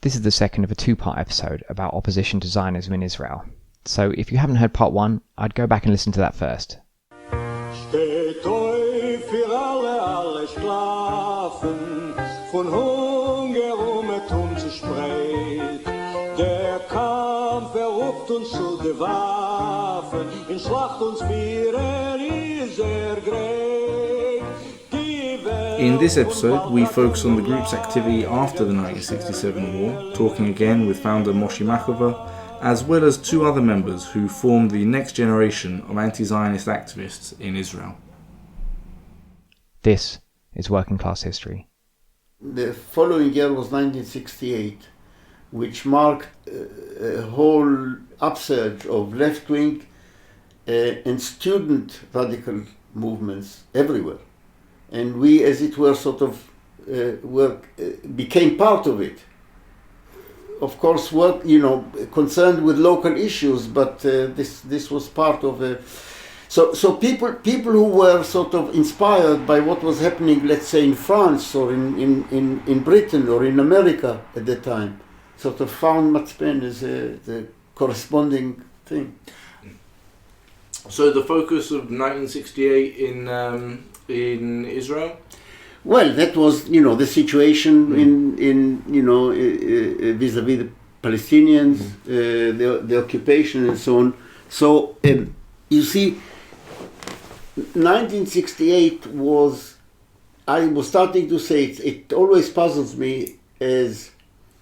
This is the second of a two-part episode about opposition to Zionism in Israel. So if you haven't heard part one, I'd go back and listen to that first. In this episode, we focus on the group's activity after the 1967 war, talking again with founder Moshe Machover, as well as two other members who formed the next generation of anti-Zionist activists in Israel. This is Working Class History. The following year was 1968, which marked a whole upsurge of left-wing and student radical movements everywhere. And we, as it were, sort of became part of it. Of course, concerned with local issues, but this was part of a. So people who were sort of inspired by what was happening, let's say in France or in Britain or in America at the time, sort of found Matzpen as the corresponding thing. So the focus of 1968 in Israel? Well, that was, the situation in vis-a-vis the Palestinians, the occupation and so on. So, you see, 1968 I was starting to say, it always puzzles me as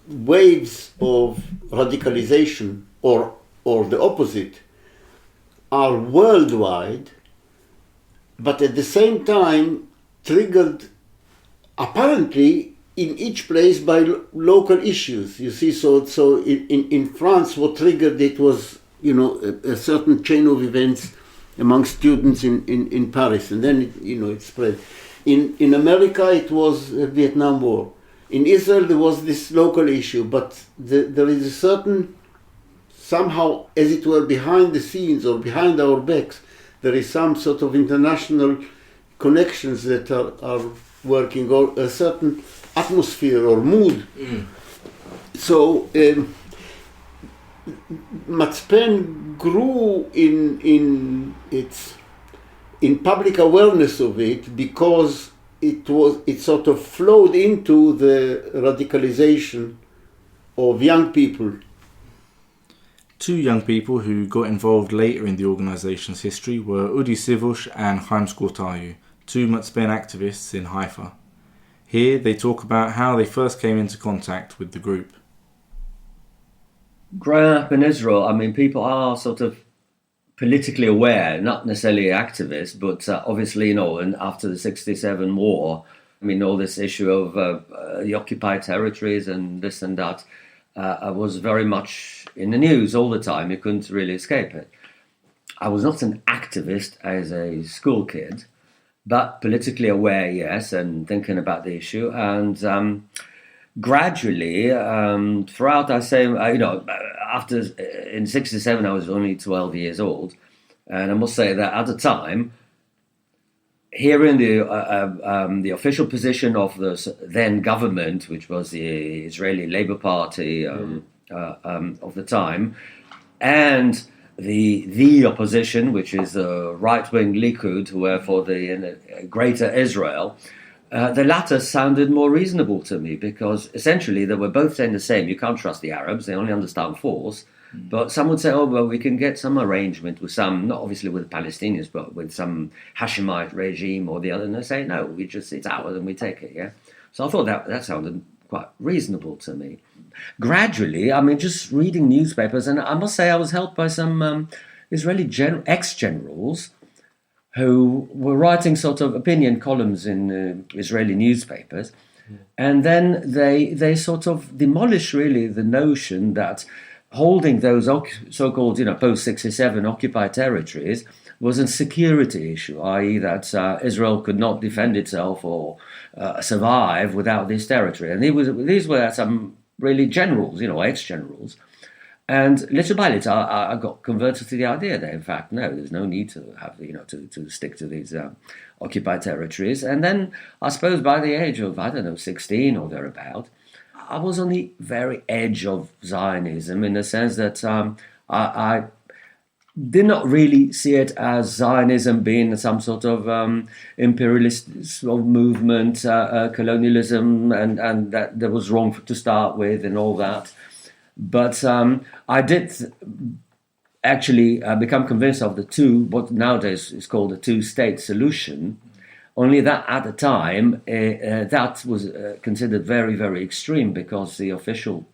waves of radicalization or the opposite are worldwide, but at the same time triggered apparently in each place by local issues. You see, so in France what triggered it was, a certain chain of events among students in Paris, and then it spread. In America it was the Vietnam War. In Israel there was this local issue, but there is a certain, somehow, as it were, behind the scenes or behind our backs, there is some sort of international connections that are working, or a certain atmosphere or mood. So Matzpen grew in public awareness of it because it sort of flowed into the radicalization of young people. Two young people who got involved later in the organisation's history were Udi and Haim and two Matzpen activists in Haifa. Here they talk about how they first came into contact with the group. Growing up in Israel, people are sort of politically aware, not necessarily activists, but obviously, and after the 67 war, all this issue of the occupied territories and this and that was very much in the news all the time. You couldn't really escape it. I was not an activist as a school kid, but politically aware, yes, and thinking about the issue. And gradually, throughout, after in 67, I was only 12 years old. And I must say that at the time, hearing the official position of the then government, which was the Israeli Labour Party of the time, and the opposition, which is the right-wing Likud, who were for the Greater Israel, the latter sounded more reasonable to me, because essentially they were both saying the same. You can't trust the Arabs; they only understand force. But some would say, oh, well, we can get some arrangement with some, not obviously with the Palestinians, but with some Hashemite regime or the other. And they say, no, it's ours and we take it, yeah? So I thought that sounded quite reasonable to me. Gradually, just reading newspapers, and I must say I was helped by some Israeli ex-generals who were writing sort of opinion columns in Israeli newspapers. And then they sort of demolished really the notion that holding those so-called, post-67 occupied territories was a security issue, i.e. that Israel could not defend itself or survive without this territory. And these were some really generals, ex-generals. And little by little, I got converted to the idea that, in fact, no, there's no need to have, to stick to these occupied territories. And then, I suppose, by the age of, 16 or thereabout, I was on the very edge of Zionism in the sense that I did not really see it as Zionism being some sort of imperialist sort of movement, colonialism, and that was wrong to start with and all that. But I did actually become convinced of the two, what nowadays is called the two-state solution. Only that at the time, that was considered very, very extreme, because the official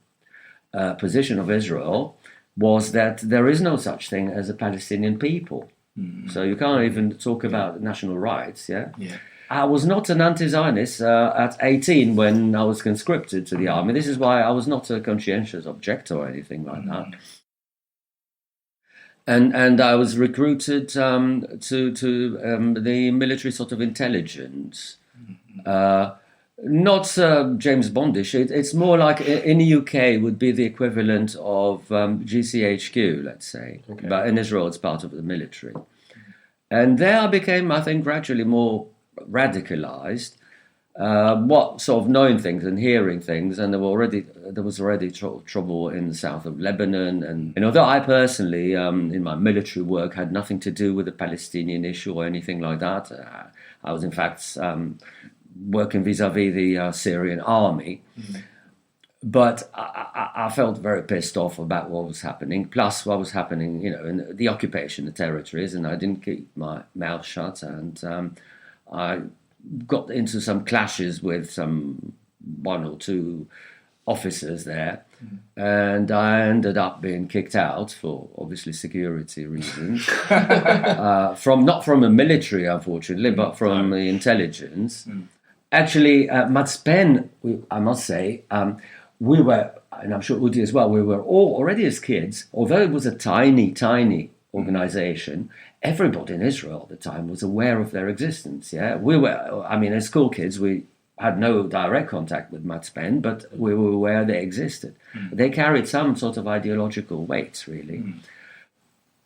position of Israel was that there is no such thing as a Palestinian people. So you can't even talk about national rights, yeah? I was not an anti-Zionist at 18 when I was conscripted to the army. This is why I was not a conscientious objector or anything like that. And I was recruited to the military sort of intelligence. Not James Bondish. It's more like in the UK would be the equivalent of GCHQ, let's say. Okay. But in Israel, it's part of the military. And there I became, I think, gradually more radicalized. What sort of knowing things and hearing things, and there was already trouble in the south of Lebanon. And although I personally, in my military work, had nothing to do with the Palestinian issue or anything like that, I was in fact working vis-a-vis the Syrian army. But I felt very pissed off about what was happening, plus what was happening, in the occupation, the territories, and I didn't keep my mouth shut, and I got into some clashes with one or two officers there, and I ended up being kicked out for obviously security reasons, not from the military, unfortunately, but from the intelligence. Actually, Matzpen, I must say, we were, and I'm sure Udi as well, we were all already as kids, although it was a tiny, tiny organization, everybody in Israel at the time was aware of their existence. Yeah, we were, as school kids, we had no direct contact with Matzpen, but we were aware they existed. They carried some sort of ideological weight, really.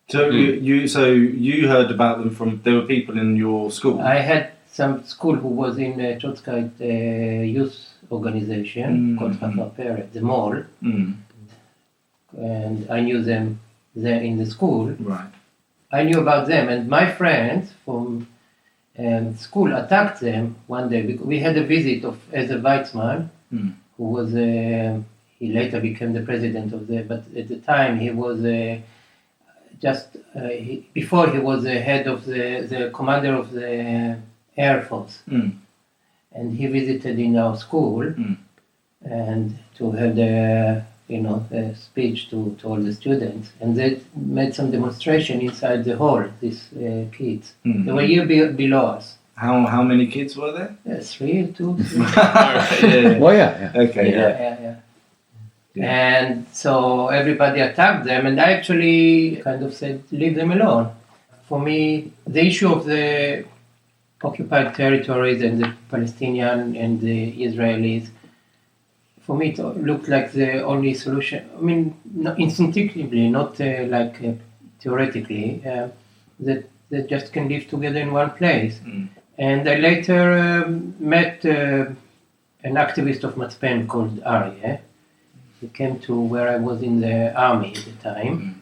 So you heard about them from, there were people in your school? I had some school who was in Trotskyite youth organization called Peret, the mall, and I knew them there in the school. Right. I knew about them, and my friends from school attacked them one day because we had a visit of Ezer Weizmann, who was he later became the president of but at the time he was before he was the head of the commander of the Air Force, and he visited in our school and to have the speech to all the students, and they made some demonstration inside the hall. These kids, they were a year below us. How many kids were there? 3, 2, 3. Well, yeah. Okay, yeah. And so everybody attacked them, and I actually kind of said, leave them alone. For me, the issue of the occupied territories and the Palestinian and the Israelis, for me, it looked like the only solution. Not instinctively, not theoretically, that they just can live together in one place. And I later met an activist of Matzpen called Aryeh. He came to where I was in the army at the time,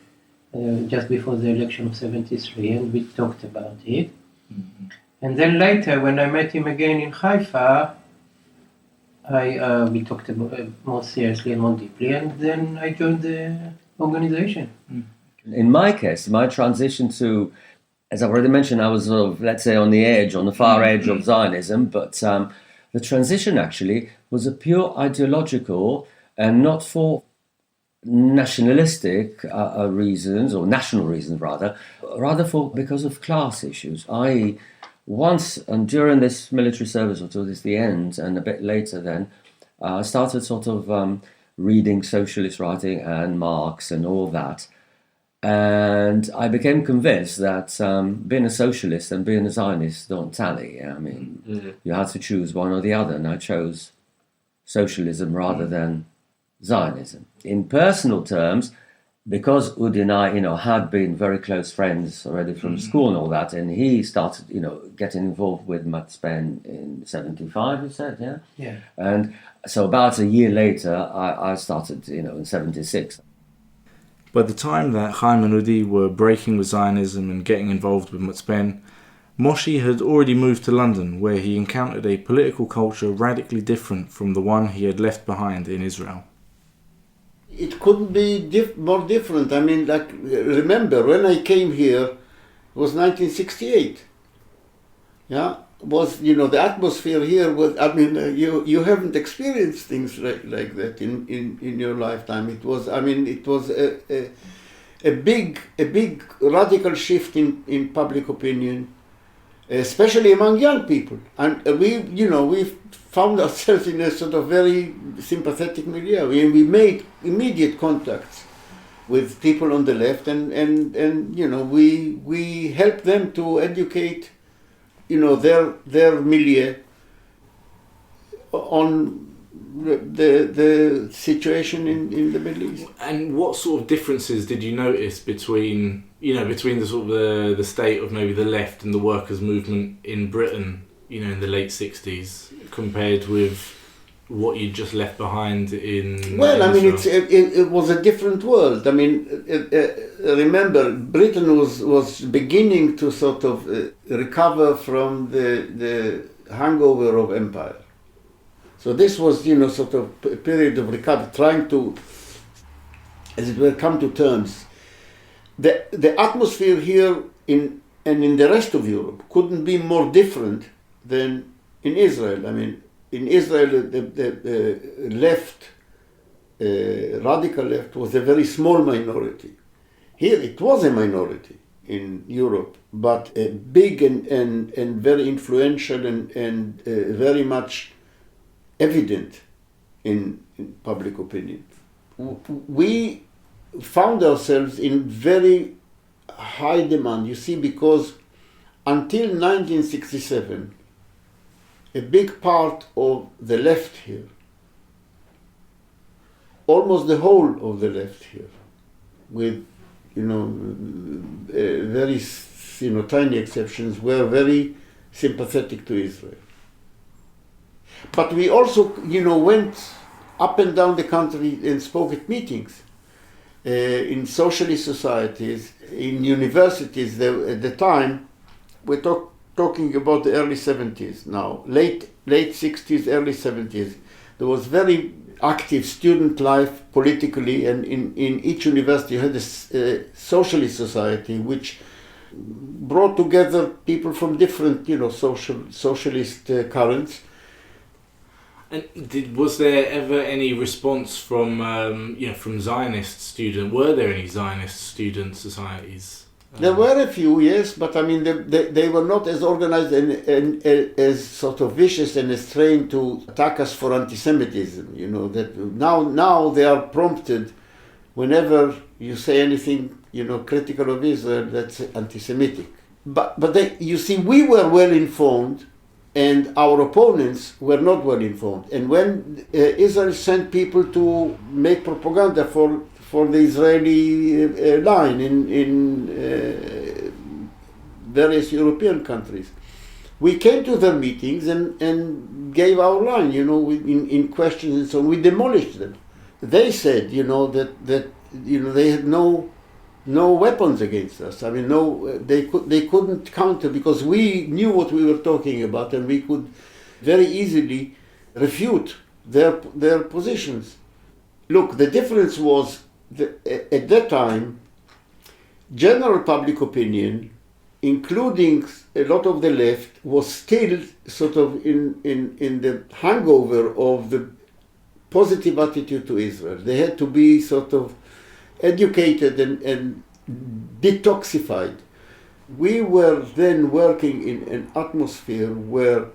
just before the election of '73, and we talked about it. And then later, when I met him again in Haifa, we talked about more seriously and more deeply, and then I joined the organization. In my case, my transition to, as I've already mentioned, I was sort of, let's say, on the far edge of Zionism, but the transition actually was a pure ideological and not for nationalistic reasons, or national reasons rather because of class issues. Once, and during this military service until the end, and a bit later then, I started sort of reading socialist writing and Marx and all that. And I became convinced that being a socialist and being a Zionist don't tally. You had to choose one or the other, and I chose socialism rather than Zionism. In personal terms, because Udi and I, had been very close friends already from school and all that, and he started, getting involved with Matzpen in 75, you said, yeah? Yeah. And so about a year later, I started, in 76. By the time that Haim and Udi were breaking with Zionism and getting involved with Matzpen, Moshe had already moved to London, where he encountered a political culture radically different from the one he had left behind in Israel. It couldn't be more different. I mean, remember, when I came here, it was 1968. Yeah? The atmosphere here was, you haven't experienced things like that in your lifetime. It was a big radical shift in public opinion, especially among young people. And we found ourselves in a sort of very sympathetic milieu. We made immediate contacts with people on the left, and we helped them to educate their milieu on the situation in the Middle East. And what sort of differences did you notice between the sort of the state of maybe the left and the workers' movement in Britain, in the late 60s, compared with what you just left behind in? Well, Israel? it was a different world. Remember, Britain was beginning to sort of recover from the hangover of empire. So this was, sort of a period of recovery, trying to, as it were, come to terms. The atmosphere here and in the rest of Europe couldn't be more different than in Israel. In Israel, the left, radical left, was a very small minority. Here it was a minority in Europe, but a big and very influential and very much evident in public opinion. We found ourselves in very high demand, you see, because until 1967, a big part of the left here, almost the whole of the left here, with very tiny exceptions, were very sympathetic to Israel. But we also went up and down the country and spoke at meetings in socialist societies, in universities. At the time, we're talking about the early 70s now, late 60s, early 70s. There was very active student life politically, and in each university you had a socialist society which brought together people from different socialist currents. And was there ever any response from Zionist students? Were there any Zionist student societies? There were a few, yes, but they were not as organized and as sort of vicious and as trained to attack us for anti-Semitism. That now they are prompted whenever you say anything critical of Israel, that's anti-Semitic. But you see, we were well informed, and our opponents were not well informed. And when Israel sent people to make propaganda for the Israeli line in various European countries, we came to their meetings and gave our line, in questions and so on. We demolished them. They said, that they had no weapons against us. They couldn't counter, because we knew what we were talking about, and we could very easily refute their positions. Look, the difference was that at that time, general public opinion, including a lot of the left, was still sort of in the hangover of the positive attitude to Israel. They had to be sort of educated and detoxified. We were then working in an atmosphere where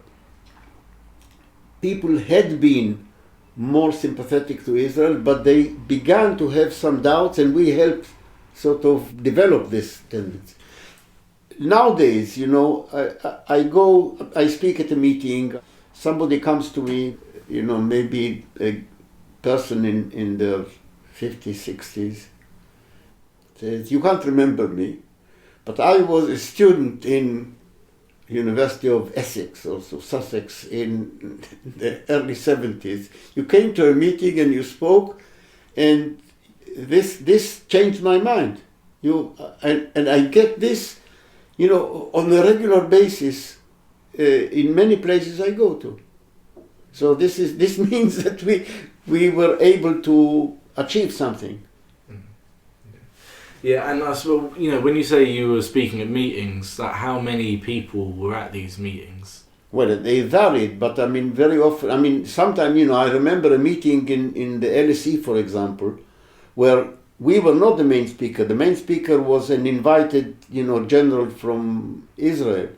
people had been more sympathetic to Israel, but they began to have some doubts, and we helped sort of develop this tendency. Nowadays, I speak at a meeting, somebody comes to me, maybe a person in their 50s, 60s, You can't remember me, but I was a student in University of Essex, also Sussex, in the early 70s. You came to a meeting and you spoke, and this changed my mind. And I get this, on a regular basis in many places I go to. So this means that we were able to achieve something. Yeah, and well, when you say you were speaking at meetings, like how many people were at these meetings? Well, they varied, but very often, sometimes, I remember a meeting in the LSE, for example, where we were not the main speaker. The main speaker was an invited, general from Israel,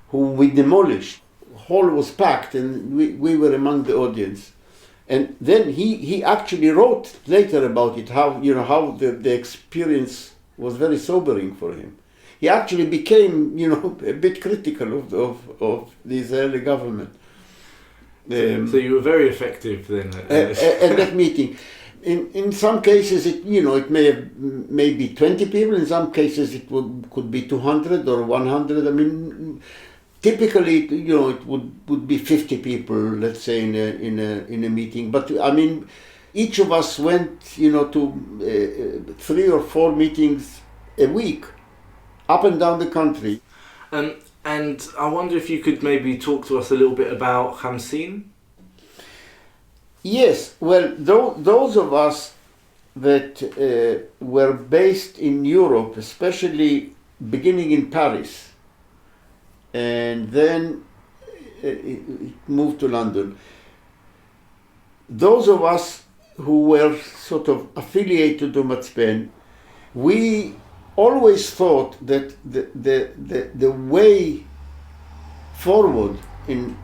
who we demolished. The hall was packed, and we were among the audience. And then he actually wrote later about it, how the experience was very sobering for him. He actually became, a bit critical of the Israeli government. So you were very effective then at that meeting. In some cases, it may be 20 people. In some cases, could be 200 or 100. Typically, it would be 50 people, let's say, in a meeting. But each of us went, to 3 or 4 meetings a week, up and down the country. And I wonder if you could maybe talk to us a little bit about Hamsin. Yes, well, those of us that were based in Europe, especially beginning in Paris, and then it moved to London. Those of us who were sort of affiliated to Matzpen, we always thought that the way forward in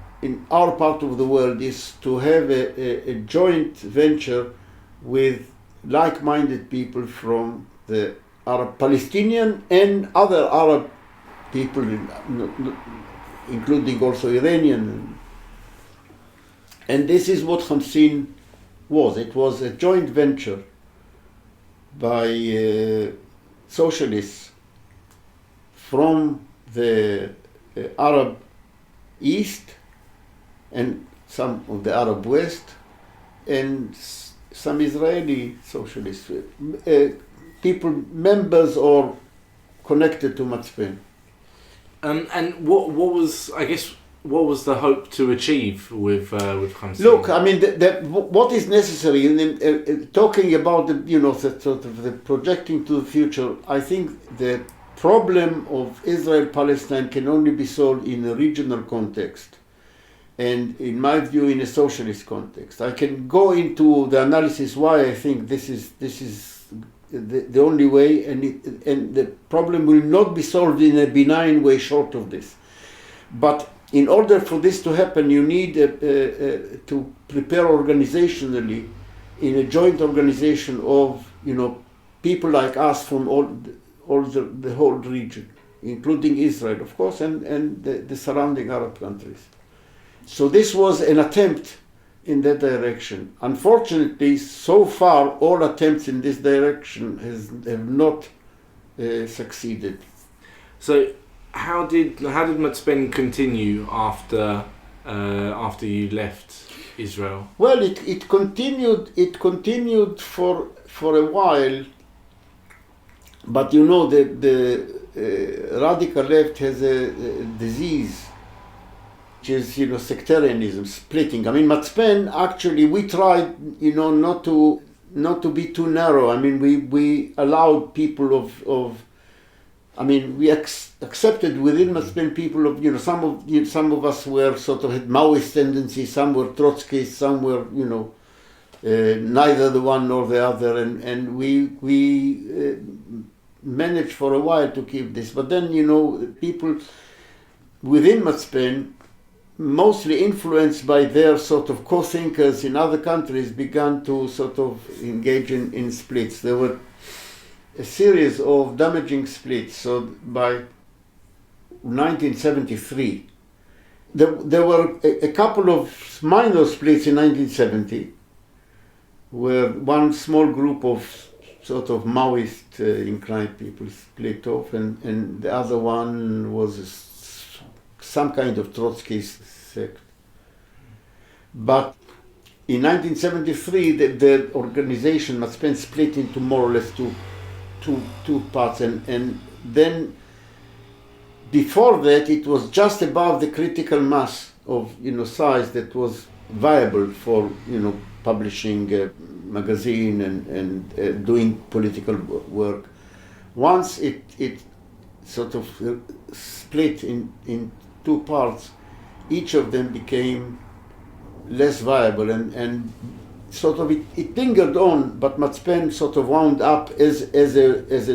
our part of the world is to have a joint venture with like-minded people from the Arab Palestinian and other Arab people, including also Iranian. And this is what Hamsin was. It was a joint venture by socialists from the Arab East and some of the Arab West and some Israeli socialists, people, members or connected to Matzpen. And what was the hope to achieve with Hamsin? Look, what is necessary in talking about the projecting to the future, I think the problem of Israel-Palestine can only be solved in a regional context, and in my view, in a socialist context. I can go into the analysis why I think this is the only way, and the problem will not be solved in a benign way short of this. But in order for this to happen, you need to prepare organizationally in a joint organization of people like us from all the whole region, including Israel, of course, and the surrounding Arab countries. So this was an attempt in that direction. Unfortunately, so far, all attempts in this direction have not succeeded. So, how did Matzpen continue after you left Israel? Well, it continued for a while, but the radical left has a disease, which is sectarianism, splitting. Matzpen, actually, we tried not to be too narrow. We allowed people of we accepted within Matzpen people of some of us were sort of had Maoist tendencies, some were Trotskyists, some were neither the one nor the other, and we managed for a while to keep this. But then people within Matzpen, mostly influenced by their sort of co-thinkers in other countries, began to sort of engage in splits. There were a series of damaging splits. So by 1973, there were a couple of minor splits in 1970, where one small group of sort of Maoist inclined people split off, and the other one was some kind of Trotskyist sect. But in 1973, the organization Matzpen split into more or less two parts, and then before that it was just above the critical mass of size that was viable for publishing a magazine and doing political work. Once it sort of split in two parts, each of them became less viable, and sort of it lingered on, but Matzpen sort of wound up as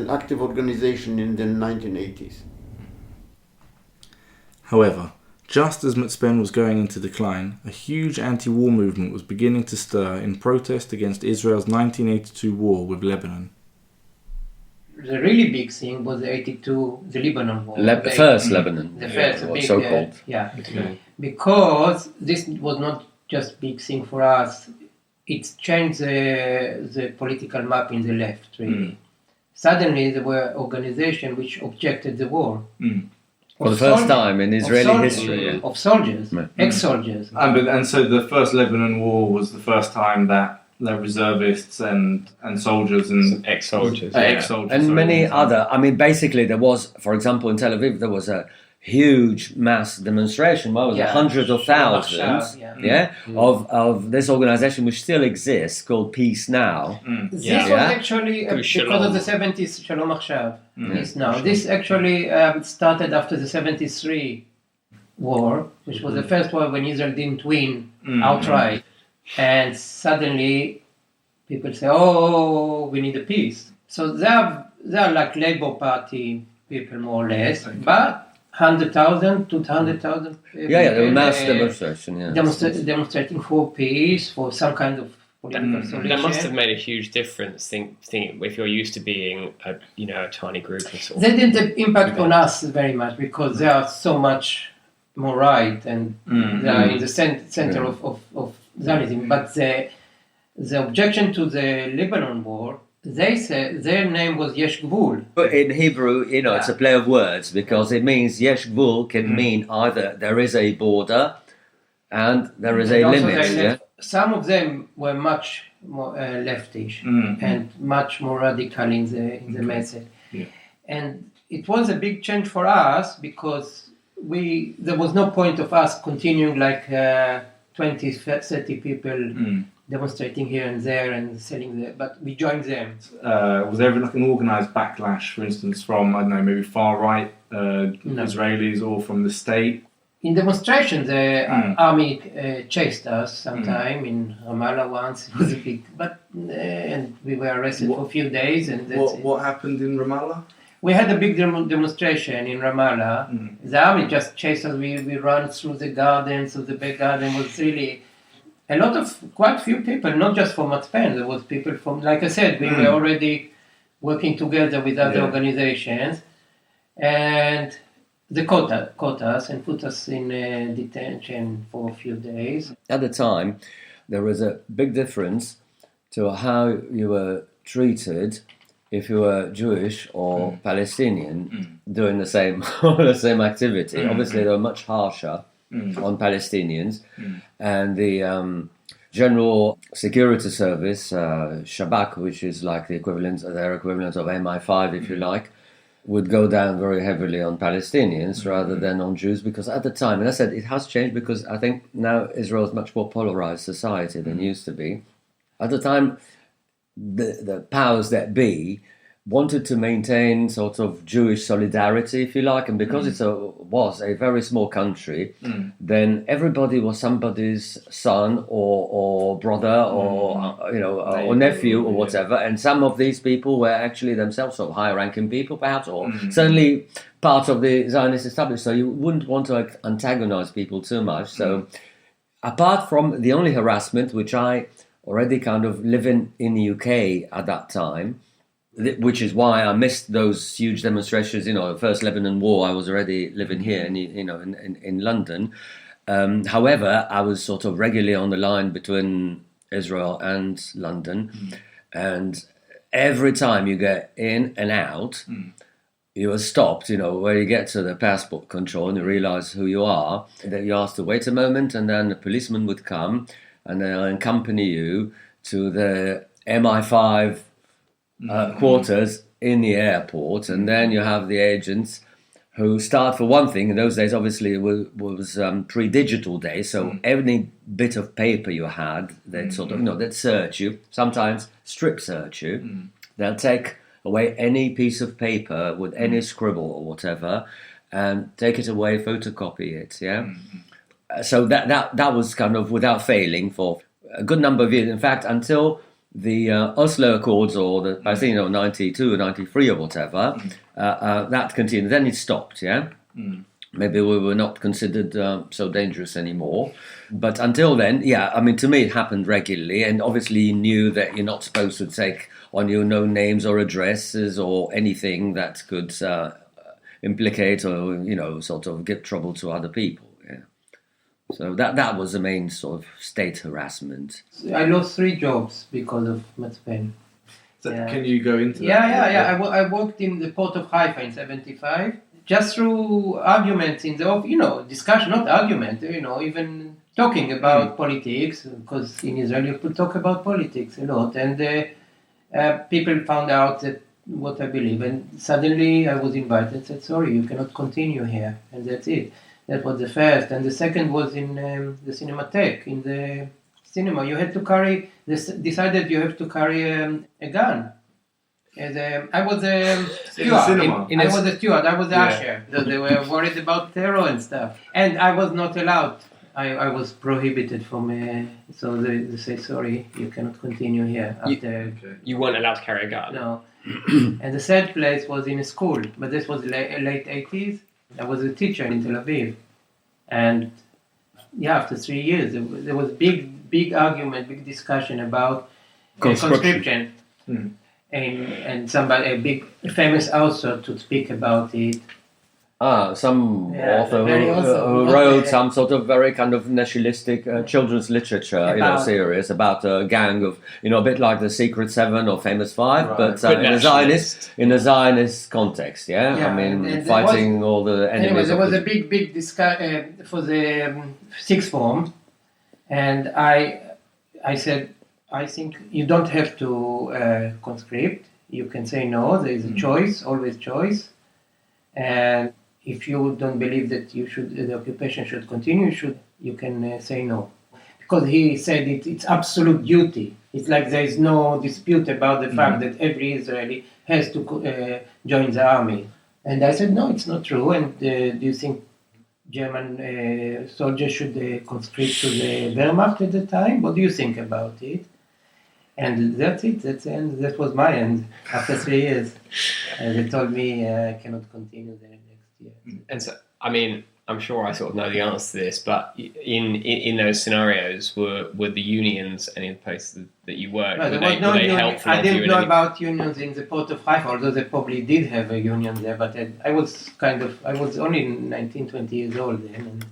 an active organization in the 1980s. However, just as Matzpen was going into decline, a huge anti-war movement was beginning to stir in protest against Israel's 1982 war with Lebanon. The really big thing was the 82, the Lebanon war. The first Lebanon. The first big, so-called. Because this was not just big thing for us, it's changed the political map in the left, really. Suddenly there were organizations which objected the war. For the first time in Israeli history. Of soldiers, ex-soldiers. And so the first Lebanon war was the first time that reservists and soldiers and ex-soldiers. And many other, basically there was, for example, in Tel Aviv, there was a huge mass demonstration, hundreds of thousands, of this organization which still exists, called Peace Now. This was actually because of the 70s, Shalom Achshav, Peace Now. This actually started after the 73 war, which was the first war when Israel didn't win outright. And suddenly people say, oh, we need a peace. So they are like Labour Party people, more or less, but 100,000, 200,000 people. There was mass demonstration, demonstrating for peace, for some kind of political solution. That must have made a huge difference. Think if you're used to being a tiny group or sort of. They didn't impact on us very much because they are so much more right and they are in the center of Zionism. But the objection to the Lebanon war, they said their name was Yesh Gvul. In Hebrew, it's a play of words because it means Yesh Gvul can mean either there is a border and there is a limit. Some of them were much more leftish and much more radical in the message. Yeah. And it was a big change for us because there was no point of us continuing like 20, 30 people demonstrating here and there and selling but we joined them. Was there ever like an organised backlash, for instance, from, I don't know, maybe far-right Israelis or from the state? In demonstrations, the army chased us sometime in Ramallah once. It was a big, and we were arrested for a few days. And what happened in Ramallah? We had a big demonstration in Ramallah. The army just chased us. We ran through the gardens. So the back garden was really quite few people, not just from Matzpen. There was people from, like I said, we were already working together with other organizations, and they caught us and put us in detention for a few days. At the time, there was a big difference to how you were treated if you were Jewish or Palestinian doing the same activity. Obviously, they were much harsher on Palestinians, and the General Security Service, Shabak, which is like their equivalent of MI5, if you like, would go down very heavily on Palestinians rather than on Jews, because at the time, and I said it has changed because I think now Israel is much more polarized society than used to be. At the time, the powers that be wanted to maintain sort of Jewish solidarity, if you like, and because it was a very small country, then everybody was somebody's son or brother or nephew or whatever, and some of these people were actually themselves sort of higher-ranking people, perhaps, or certainly part of the Zionist establishment. So you wouldn't want to antagonize people too much. So apart from the only harassment, which I already kind of living in the UK at that time, which is why I missed those huge demonstrations. The first Lebanon war, I was already living here in London. However, I was sort of regularly on the line between Israel and London, and every time you get in and out, you are stopped, where you get to the passport control and you realize who you are. Then you ask to wait a moment, and then the policeman would come and they'll accompany you to the MI5 quarters in the airport. And then you have the agents who start, for one thing, in those days, obviously, it was pre-digital days, so every bit of paper you had, they'd sort of, they'd search you, sometimes strip search you. They'll take away any piece of paper with any scribble or whatever, and take it away, photocopy it, So that was kind of without failing for a good number of years. In fact, until the Oslo Accords, or I think 92 or 93 or whatever, that continued. Then it stopped, Maybe we were not considered so dangerous anymore. But until then, to me it happened regularly. And obviously you knew that you're not supposed to take on you no names or addresses or anything that could implicate or, sort of give trouble to other people. So that was the main sort of state harassment. I lost 3 jobs because of Matzpen. So can you go into that? Yeah. I worked in the port of Haifa in 1975. Just through arguments in the, discussion, not argument, even talking about politics, because in Israel you could talk about politics a lot. And people found out that what I believe. And suddenly I was invited and said, sorry, you cannot continue here. And that's it. That was the first. And the second was in the Cinematheque. In the cinema, you had to carry, decided you have to carry a gun. I was a steward. I was a steward. I was the usher. So they were worried about terror and stuff. And I was not allowed. I was prohibited from. So they say, sorry, you cannot continue here. You weren't allowed to carry a gun? No. And the third place was in a school. But this was late 80s. I was a teacher in Tel Aviv. And after 3 years, there was big argument, big discussion about conscription. And somebody, a big famous author, to speak about it. Some author who wrote some sort of very kind of nationalistic children's literature, series about a gang of, a bit like the Secret Seven or Famous Five, but in a Zionist context, and fighting all the enemies. Anyway, there was a big discussion for the sixth form, and I said, I think you don't have to conscript. You can say no. There is a choice, always choice, and if you don't believe that the occupation should continue, you can say no. Because he said it's absolute duty. It's like there is no dispute about the fact that every Israeli has to join the army. And I said, no, it's not true. And do you think German soldiers should conscript to the Wehrmacht at the time? What do you think about it? And that's it. That's the end. That was my end after 3 years. They told me I cannot continue there. And so, I'm sure I sort of know the answer to this, but in those scenarios, were the unions any of the places that you worked? No, were they helpful? I didn't know about unions in the port of Haifa, although they probably did have a union there. But I was only 19, 20 years old then, and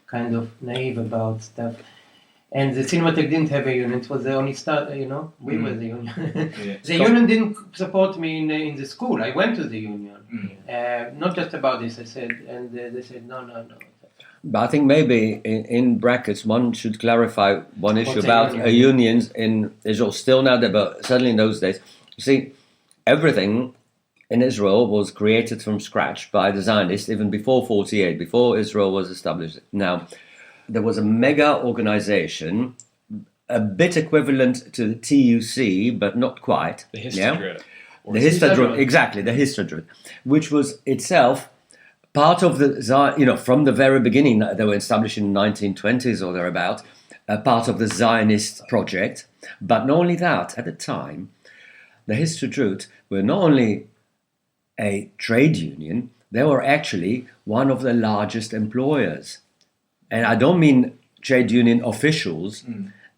kind of naive about stuff. And the Cinematheque didn't have a union. It was the only start, we were the union. The union didn't support me in the school. I went to the union. Not just about this, I said. And they said, no. But I think maybe in brackets, one should clarify one issue about unions in Israel. Still now there, but certainly in those days. You see, everything in Israel was created from scratch by the Zionists, even before 48, before Israel was established. Now, there was a mega organization, a bit equivalent to the TUC, but not quite. The Histadrut. The Histadrut, exactly, the Histadrut, which was itself part of the, from the very beginning, they were established in the 1920s or thereabout, part of the Zionist project. But not only that, at the time, the Histadrut were not only a trade union, they were actually one of the largest employers. And I don't mean trade union officials.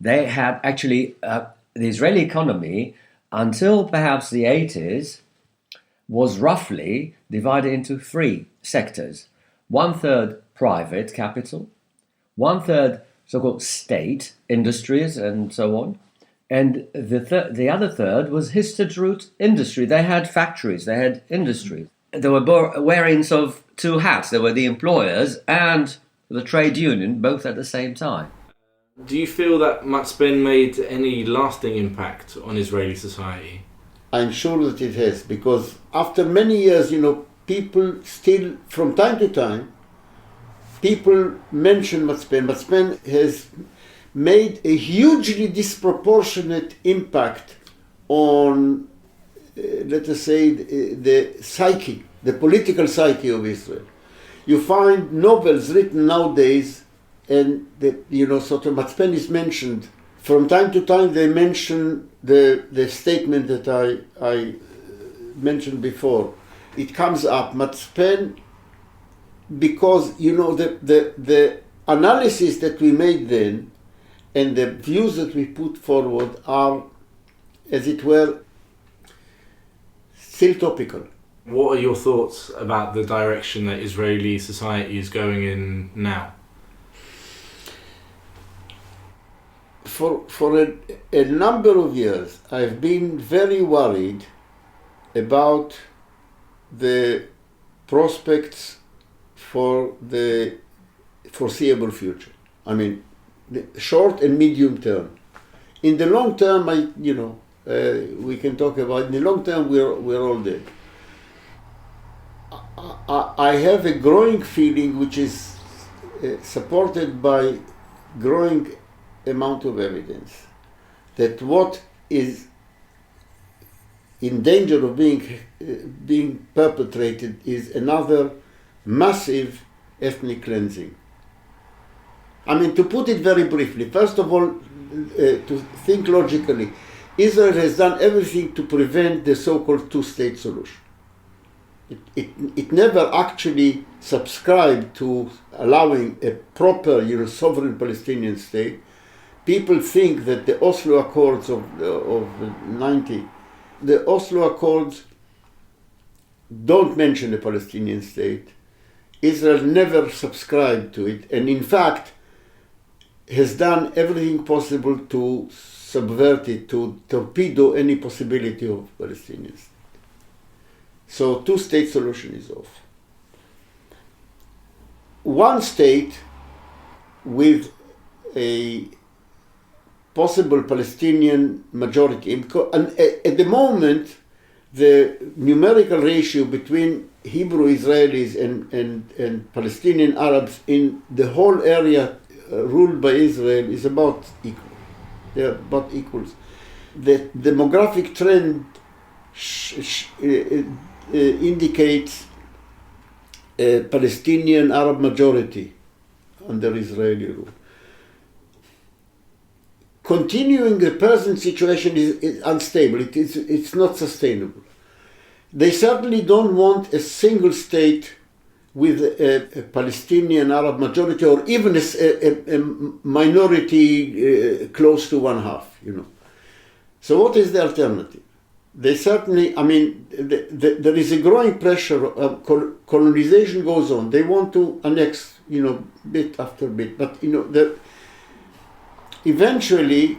They had actually, the Israeli economy, until perhaps the 80s, was roughly divided into 3 sectors. 1/3 private capital, 1/3 so-called state industries and so on, And the other third was Histadrut industry. They had factories, they had industry. They were wearing sort of two hats. They were the employers and the trade union, both at the same time. Do you feel that Matzpen made any lasting impact on Israeli society? I'm sure that it has, because after many years, people still, from time to time, people mention Matzpen. Matzpen has made a hugely disproportionate impact on, let us say, the psyche, the political psyche of Israel. You find novels written nowadays, and sort of Matzpen is mentioned. From time to time, they mention the statement that I mentioned before. It comes up, Matzpen, because the analysis that we made then and the views that we put forward are, as it were, still topical. What are your thoughts about the direction that Israeli society is going in now? For a number of years, I've been very worried about the prospects for the foreseeable future. I mean, the short and medium term. In the long term, we can talk about. In the long term, we're all dead. I have a growing feeling, which is supported by growing amount of evidence, that what is in danger of being perpetrated is another massive ethnic cleansing. I mean, to put it very briefly, first of all, to think logically, Israel has done everything to prevent the so-called two-state solution. It never actually subscribed to allowing a proper, sovereign Palestinian state. People think that the Oslo Accords of 90, the Oslo Accords don't mention a Palestinian state. Israel never subscribed to it, and in fact has done everything possible to subvert it, to torpedo any possibility of Palestinians. So two-state solution is off. One state with a possible Palestinian majority. And at the moment, the numerical ratio between Hebrew Israelis and Palestinian Arabs in the whole area ruled by Israel is about equal. They are about equals. The demographic trend indicates a Palestinian Arab majority under Israeli rule. Continuing the present situation is unstable. It's not sustainable. They certainly don't want a single state with a Palestinian Arab majority, or even a minority close to one half. So what is the alternative? They certainly, there is a growing pressure. Colonization goes on. They want to annex, bit after bit, but eventually,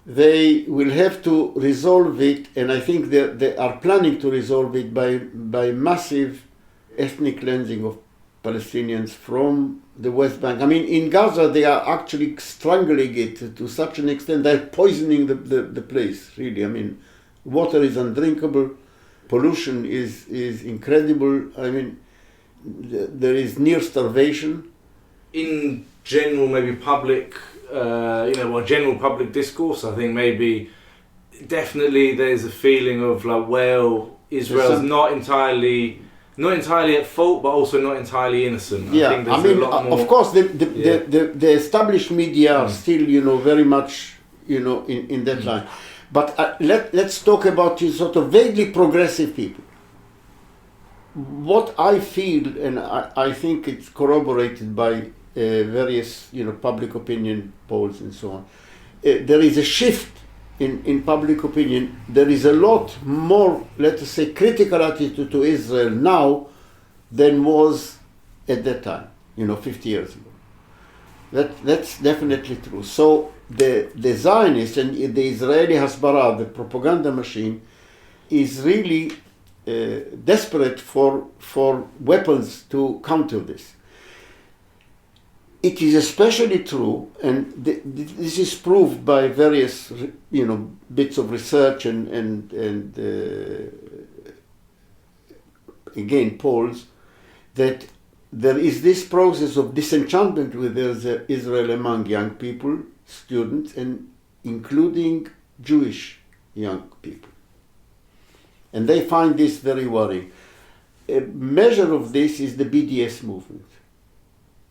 they will have to resolve it, and I think they are planning to resolve it by massive ethnic cleansing of Palestinians from the West Bank. In Gaza, they are actually strangling it to such an extent they're poisoning the place, really. Water is undrinkable, pollution is incredible. There is near starvation. In general, maybe public, general public discourse, I think maybe definitely there's a feeling of Israel's not entirely at fault, but also not entirely innocent. Yeah, I think there's a lot more. Of course, the established media are still, very much, in that line. But let's talk about sort of vaguely progressive people. What I feel, and I think it's corroborated by various, public opinion polls and so on. There is a shift in public opinion. There is a lot more, let us say, critical attitude to Israel now than was at that time, 50 years ago. That's definitely true. So the Zionists and the Israeli Hasbara, the propaganda machine, is really desperate for weapons to counter this. It is especially true, and this is proved by various, bits of research and again polls, that there is this process of disenchantment with Israel among young people, students, and including Jewish young people. And they find this very worrying. A measure of this is the BDS movement.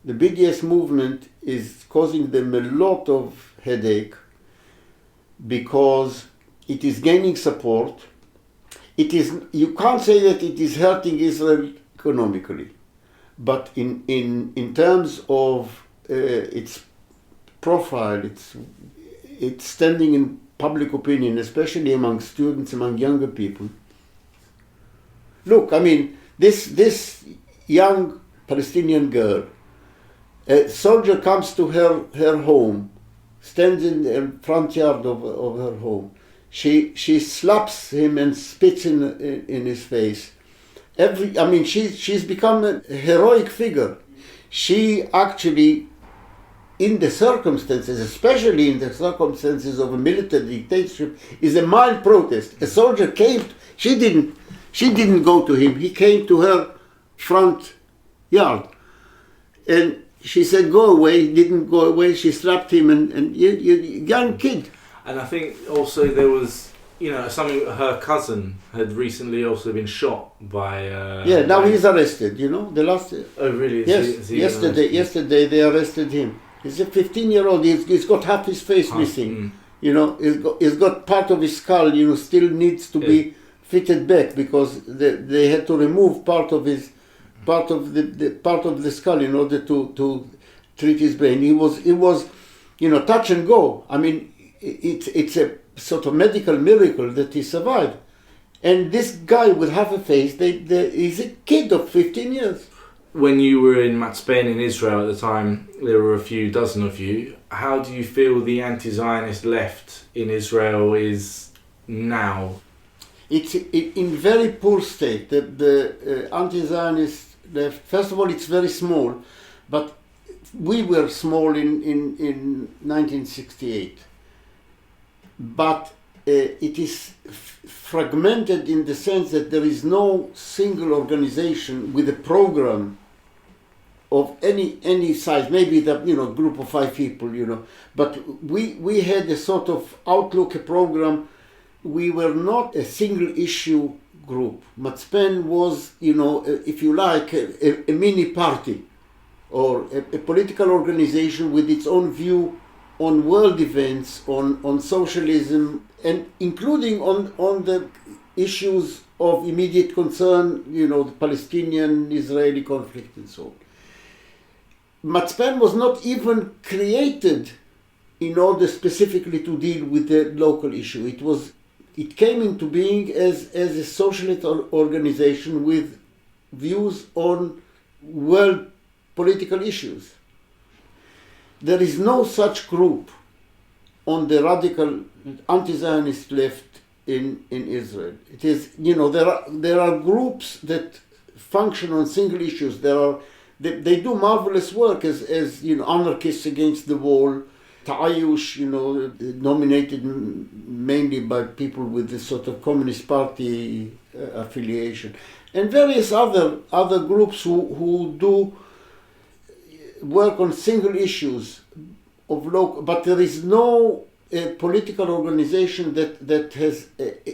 The BDS movement is causing them a lot of headache because it is gaining support. You can't say that it is hurting Israel economically, but in terms of its profile, its standing in public opinion, especially among students, among younger people. Look, I mean, this young Palestinian girl, a soldier comes to her home, stands in the front yard of her home. She slaps him and spits in his face. She's become a heroic figure. She actually, in the circumstances, especially in the circumstances of a military dictatorship, is a mild protest. A soldier came. She didn't go to him. He came to her front yard, and she said, "Go away." He didn't go away. She slapped him, and young kid. And I think also there was, something. Her cousin had recently also been shot by. Now he's arrested. The last. Oh really? Yes. Yesterday they arrested him. He's a 15-year-old. He's got half his face missing. He's got part of his skull. Still needs to be fitted back because they had to remove part of the skull in order to treat his brain. It was touch and go. I mean, it's a sort of medical miracle that he survived. And this guy with half a face, he's a kid of 15 years. When you were in Matzpen in Israel at the time, there were a few dozen of you. How do you feel the anti-Zionist left in Israel is now? It's in very poor state. The anti-Zionist left, first of all, it's very small, but we were small in 1968. But it is fragmented in the sense that there is no single organization with a program of any size, maybe that group of 5 people, but we had a sort of outlook, a program. We were not a single issue group. Matzpen was, if you like, a mini party or a political organization with its own view on world events, on socialism, and including on the issues of immediate concern, the Palestinian-Israeli conflict and so on. Matzpen was not even created in order specifically to deal with the local issue. It came into being as a socialist organization with views on world political issues. There is no such group on the radical anti-Zionist left in Israel. It is, there are groups that function on single issues. They do marvelous work as anarchists against the wall, Ta'ayush, nominated mainly by people with this sort of Communist Party affiliation, and various other groups who do work on single issues of local, but there is no political organization that has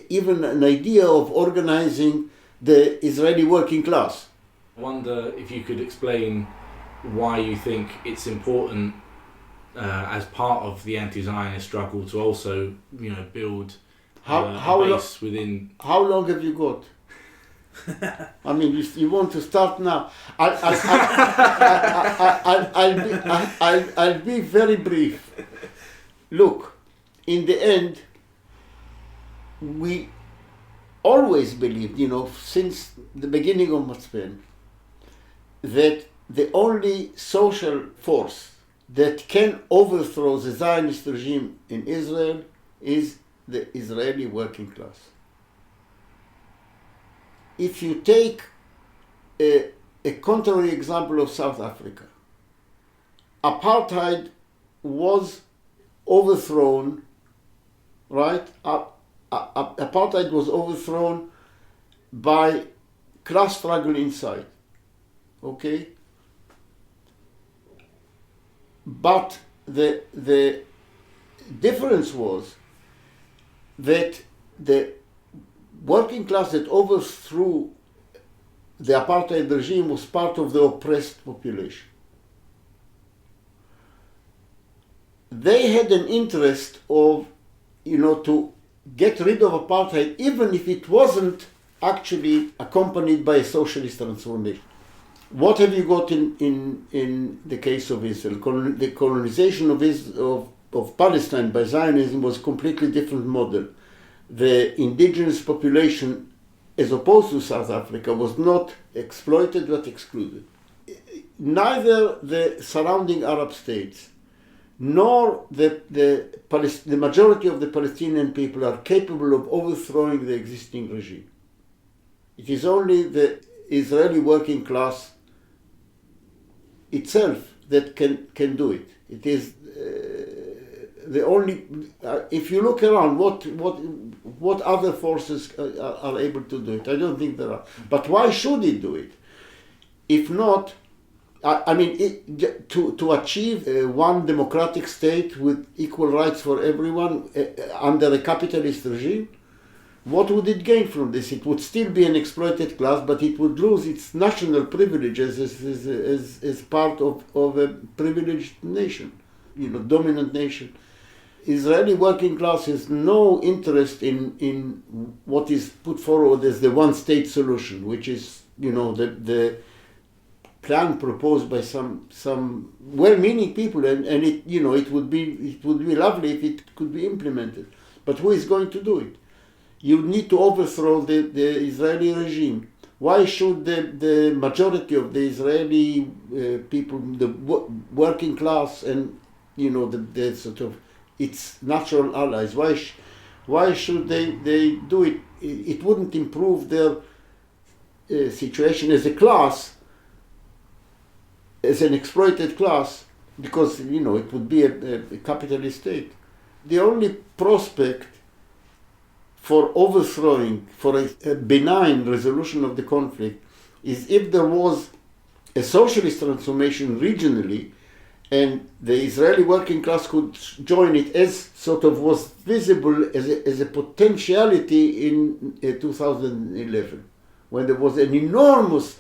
even an idea of organizing the Israeli working class. I wonder if you could explain why you think it's important as part of the anti-Zionist struggle to also, build a base within. How long have you got? I mean, you want to start now? I'll be very brief. Look, in the end, we always believed, since the beginning of Matzpen, that the only social force that can overthrow the Zionist regime in Israel is the Israeli working class. If you take a contrary example of South Africa, apartheid was overthrown, right? Apartheid was overthrown by class struggle inside, okay? But the difference was that the working class that overthrew the apartheid regime was part of the oppressed population. They had an interest of, to get rid of apartheid, even if it wasn't actually accompanied by a socialist transformation. What have you got in the case of Israel? The colonization of Palestine by Zionism was a completely different model. The indigenous population, as opposed to South Africa, was not exploited but excluded. Neither the surrounding Arab states nor the majority of the Palestinian people are capable of overthrowing the existing regime. It is only the Israeli working class itself that can do it. It is the only. If you look around, what other forces are able to do it? I don't think there are. But why should it do it? If not, to achieve one democratic state with equal rights for everyone under a capitalist regime, what would it gain from this? It would still be an exploited class, but it would lose its national privileges as part of a privileged nation, dominant nation. Israeli working class has no interest in what is put forward as the one-state solution, which is, the plan proposed by some well-meaning people, and it it would be lovely if it could be implemented. But who is going to do it? You need to overthrow the Israeli regime. Why should the majority of the Israeli people, the working class, and the sort of its natural allies, why should they do it? It wouldn't improve their situation as a class, as an exploited class, because it would be a capitalist state. The only prospect for overthrowing, for a benign resolution of the conflict, is if there was a socialist transformation regionally, and the Israeli working class could join it, as sort of was visible as a potentiality in 2011, when there was an enormous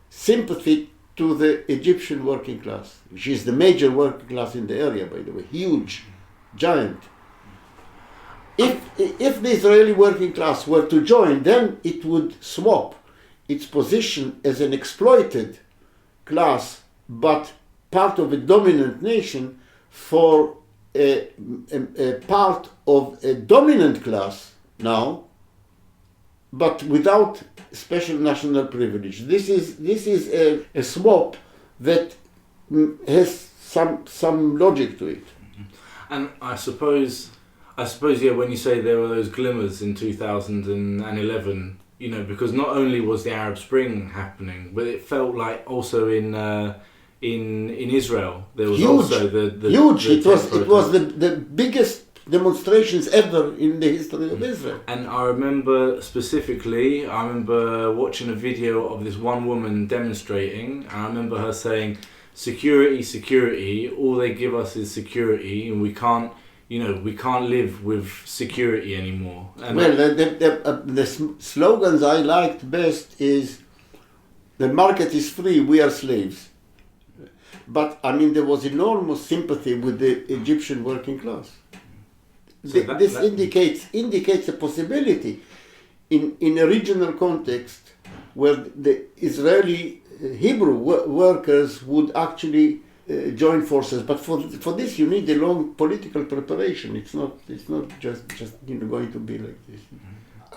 sympathy to the Egyptian working class, which is the major working class in the area, by the way, huge, giant. If the Israeli working class were to join, then it would swap its position as an exploited class, but part of a dominant nation, for a part of a dominant class now, but without special national privilege. This is a swap that has some logic to it. And I suppose, yeah, when you say there were those glimmers in 2011, because not only was the Arab Spring happening, but it felt like also in Israel there was huge, also the huge. The it was the biggest demonstrations ever in the history of Israel. And I remember specifically, watching a video of this one woman demonstrating, and I remember her saying, security, all they give us is security, and we can't live with security anymore. And the slogans I liked best is, the market is free, we are slaves. But there was enormous sympathy with the Egyptian working class. So this indicates a possibility in a regional context where the Israeli Hebrew workers would actually join forces. But for this, you need a long political preparation. It's not just going to be like this.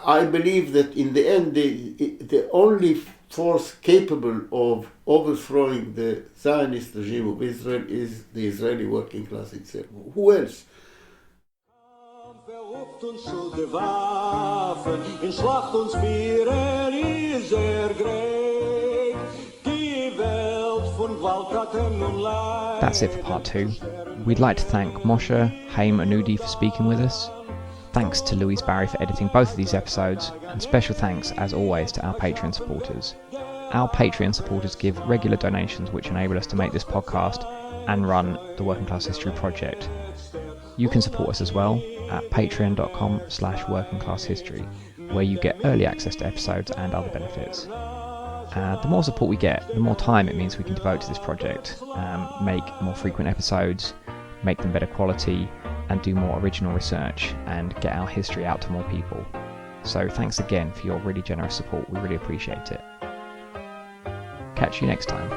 I believe that in the end, the only force capable of overthrowing the Zionist regime of Israel is the Israeli working class itself. Who else? That's it for part 2. We'd like to thank Moshe, Haim and Udi for speaking with us. Thanks to Louise Barry for editing both of these episodes, and special thanks, as always, to our Patreon supporters. Our Patreon supporters give regular donations which enable us to make this podcast and run the Working Class History Project. You can support us as well at patreon.com/workingclasshistory, where you get early access to episodes and other benefits. The more support we get, the more time it means we can devote to this project, make more frequent episodes, make them better quality, and do more original research and get our history out to more people. So thanks again for your really generous support. We really appreciate it. Catch you next time.